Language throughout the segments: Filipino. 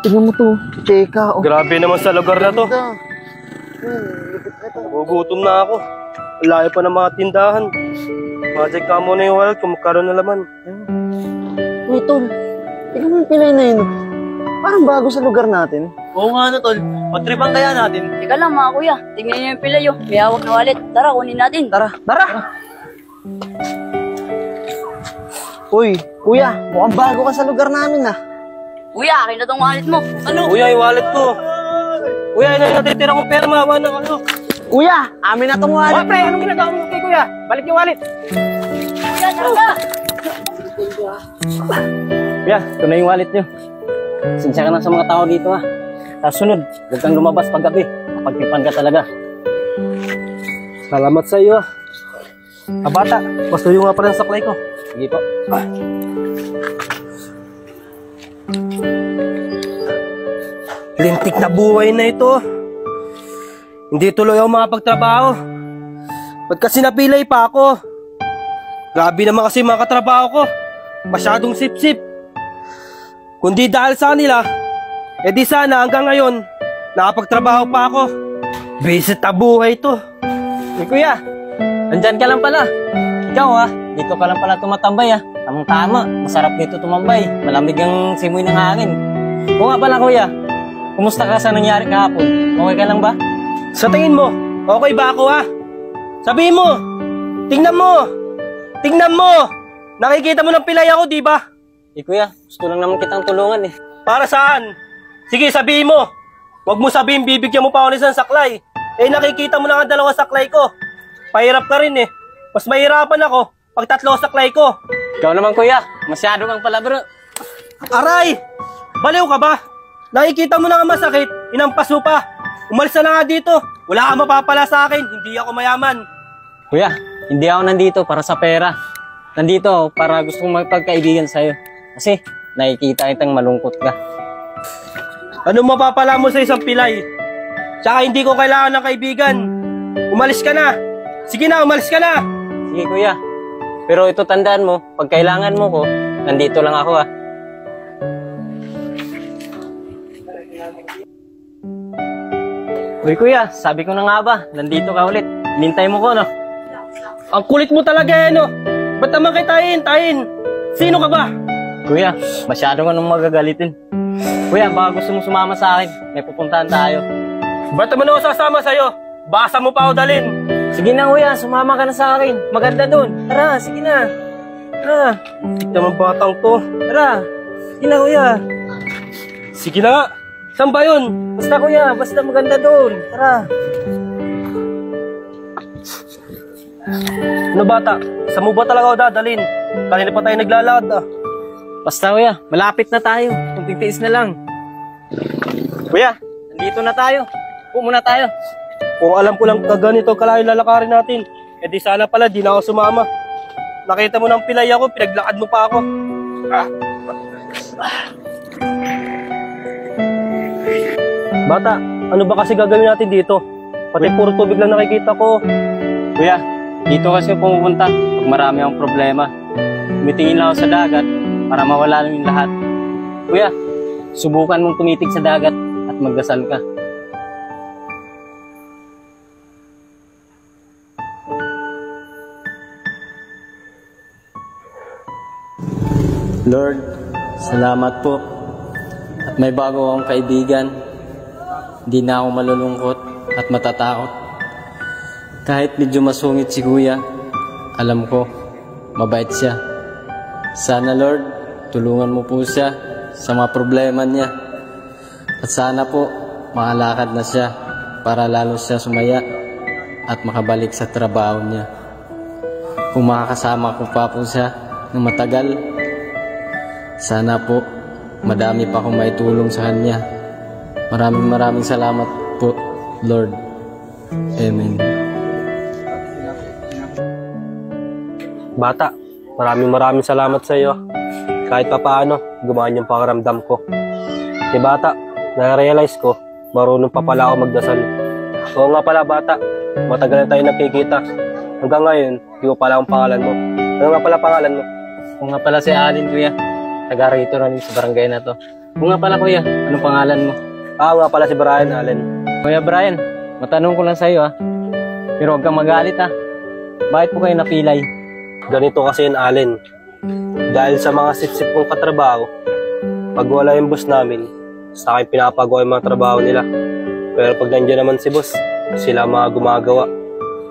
Tingnan mo to, Cheka. Oh. Grabe naman sa lugar na to. Nagugutom na ako. Layo pa ng mga tindahan. Project ka muna yung wallet kung magkaroon na laman. Uy, tol. Tingnan mo yung pilay na yun. Parang bago sa lugar natin. Oo nga tol. Patripan kaya natin. Teka lang mga kuya, tingnan niyo yung pilay may hawak na wallet. Tara, kunin natin. Tara. Uy, kuya, mukhang bago ka sa lugar namin ah. Kuya, akin na tong wallet mo. Ano? Kuya, yung wallet ko. Kuya, yun ang natitira kong pera, mawa ng ano. Kuya, amin na tong wallet. Pre, anong ginagawa mo kay kuya? Balik yung wallet. Kuya, tara! Kuya, ito na yung wallet nyo. Sinsya ka na sa mga tao dito ha. Tapos sunod, huwag kang lumabas paggabi. Kapagtipan ka talaga. Salamat sa iyo. Bata, pasuyo nga pa rin sa saklay ko. Sige po. Lintik na buhay na ito. Hindi tuloy ako makapagtrabaho. Ba't kasi napilay pa ako? Grabe naman kasi mga katrabaho ko. Masyadong sip-sip. Kundi dahil sa kanila, edi sana hanggang ngayon, nakapagtrabaho pa ako. Visit na buhay to. Kuya, nandyan ka lang pala. Ikaw dito ka lang pala tumatambay Tamang-tama, masarap dito tumambay. Malamig ang simoy ng hangin. Oo nga pala kuya, kumusta ka sa nangyari kahapon? Okay ka lang ba? Sa tingin mo, okay ba ako Sabihin mo, tingnan mo. Nakikita mo ng pilay ako, di ba? Kuya, gusto lang naman kitang tulungan Para saan? Sige, sabihin mo. Huwag mo sabihin, bibigyan mo pa ako ng isang saklay. Nakikita mo lang ang dalawang saklay ko. Pahirap ka rin Mas mahirapan ako pag tatlo saklay ko. Ikaw naman kuya, masyado kang palabro. Aray! Baliw ka ba? Nakikita mo na nga masakit, inampas mo pa. Umalis na nga dito. Wala kang mapapala sa akin, hindi ako mayaman. Kuya, hindi ako nandito para sa pera. Nandito ako para gusto kong magpagkaibigan sa'yo. Kasi nakikita kitang malungkot ka. Anong mapapala mo sa isang pilay? Tsaka hindi ko kailangan ng kaibigan. Umalis ka na. Sige na, umalis ka na. Sige kuya. Pero ito tandaan mo, pag kailangan mo ko, nandito lang ako Uy kuya, sabi ko na nga ba, nandito ka ulit. Hinintay mo ko, no? Ang kulit mo talaga Ba't naman kita hintayin? Sino ka ba? Kuya, masyado ka nung magagalitin. Kuya, baka gusto mong sumama sa akin. May pupuntahan tayo. Ba't naman ako sasama sa'yo? Basa mo pa ako dalhin. Sige na kuya, sumama ka na sa akin. Maganda dun. Tara, sige na. Tara. Tignan naman batang to. Tara. Sige na kuya. Sige na nga. Saan ba yun? Basta kuya, basta maganda dun. Tara. Ano bata? Saan mo ba talaga ako dadalhin? Kanina pa tayo naglalakad Basta kuya, malapit na tayo. Kunting tiis na lang. Kuya, nandito na tayo. Upo muna tayo. Kung alam ko lang kaganito kalayo lalakarin natin, di sana pala di na ako sumama. Nakita mo ng pilay ako, pinaglakad mo pa ako. Bata, ano ba kasi gagawin natin dito? Pati puro tubig lang nakikita ko. Kuya, dito kasi pumupunta pag marami akong problema. Tumitingin lang ako sa dagat para mawala lang yung lahat. Kuya, subukan mong tumitig sa dagat at magdasal ka. Lord, salamat po. At may bago akong kaibigan. Hindi na ako malulungkot at matatakot. Kahit medyo masungit si Kuya, alam ko, mabait siya. Sana Lord, tulungan mo po siya sa mga problema niya. At sana po, makalakad na siya para lalo siya sumaya at makabalik sa trabaho niya. Kung makakasama ko pa po siya ng matagal, sana po, madami pa akong maitulong sa kanya. Maraming salamat po, Lord. Amen. Bata, maraming salamat sa iyo. Kahit pa paano, gumaan yung pangaramdam ko. Bata, na-realize ko, marunong pa pala ako magdasal. Oo nga pala bata, matagal na tayo nagkikita. Hanggang ngayon, hindi ko pala ang pangalan mo. Ano nga pala pangalan mo? Kung nga pala si Alin, Kuya. Taga rito rin sa barangay na to. O nga pala kuya, anong pangalan mo? Nga pala si Brian Allen. Kuya Brian, matanong ko lang sa'yo pero huwag kang magalit Bakit po kayo napilay? Ganito kasi yun, Allen. Dahil sa mga sip-sip kong katrabaho, pag wala yung boss namin, sa akin pinapagawa yung mga trabaho nila. Pero pag nandiyan naman si boss, sila mga gumagawa.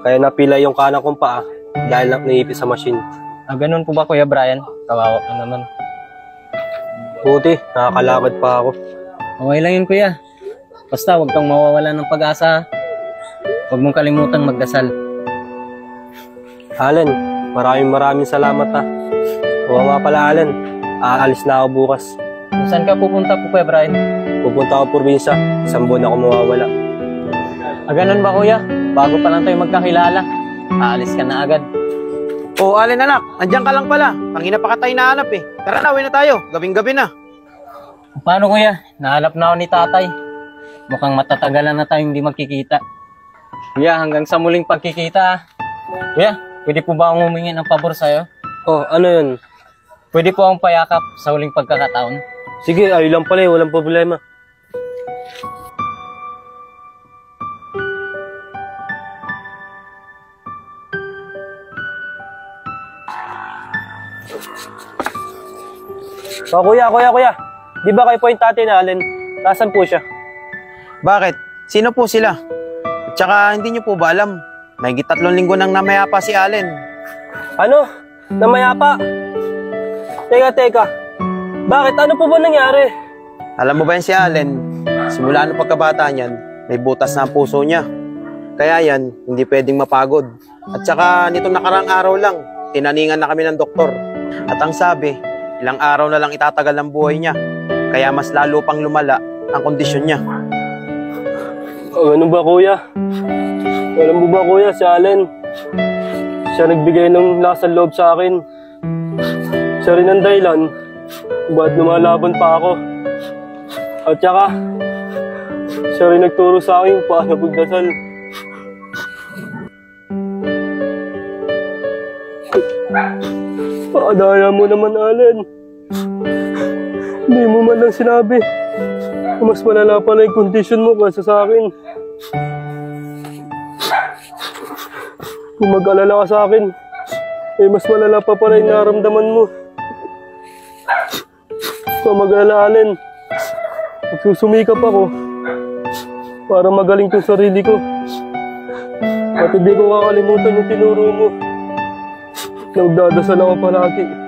Kaya napilay yung kanang kong paa dahil naipis sa machine. Ganun po ba Kuya Brian? Kawawa ka naman. Buti, nakakalakad pa ako. Okay lang yun kuya. Basta huwag kang mawawala ng pag-asa. Huwag mong kalimutang magdasal. Allen, maraming salamat Oo nga pala, Allen. Aalis na ako bukas. Saan ka pupunta po Kuya Brian? Pupunta ako probinsya. Isang buwan ako mawawala. Ganun ba kuya? Bago pa lang tayo magkakilala. Aalis ka na agad. Oh, Allen anak, andyan ka lang pala. Kanina pa ka tayo nahanap Tara na, uwi na tayo. Gabing-gabi na. Paano kuya? Nahanap na ako ni tatay. Mukhang matatagalan na tayong hindi magkikita. Kuya, hanggang sa muling pagkikita Kuya, pwede po ba akong humingi ng pabor sa'yo? Ano yun? Pwede po akong payakap sa huling pagkakataon. Sige, ayun lang pala walang problema. Kuya. Di ba kayo po yung tatay na Allen? Nasaan po siya? Bakit? Sino po sila? At saka hindi nyo po ba alam? Mahigit 3 linggo nang namayapa si Allen. Ano? Namayapa? Teka. Bakit? Ano po ba nangyari? Alam mo ba yan si Allen? Simula nung pagkabata niyan, may butas na ang puso niya. Kaya yan, hindi pwedeng mapagod. At saka nitong nakarang araw lang, tinaningan na kami ng doktor. At ang sabi, ilang araw na lang itatagal ang buhay niya. Kaya mas lalo pang lumala ang kondisyon niya. Ano ba kuya? Alam mo ba kuya, si Allen? Siya nagbigay ng lakas ng loob sa akin. Siya rin ang dahilan kung bakit lumalaban pa ako. At saka, siya rin nagturo sa akin paano magdasal. Paadaya mo naman, Allen. Hindi mo man lang sinabi. Mas malala pala yung kondisyon mo kaysa sa akin. Kung mag-alala ka sa akin, mas malala pa pala yung naramdaman mo. Kung mag-alala, Allen, magsusumikap ako para magaling tong sarili ko. At hindi ko kakalimutan yung tinuro mo. Nagdadasal ako palagi.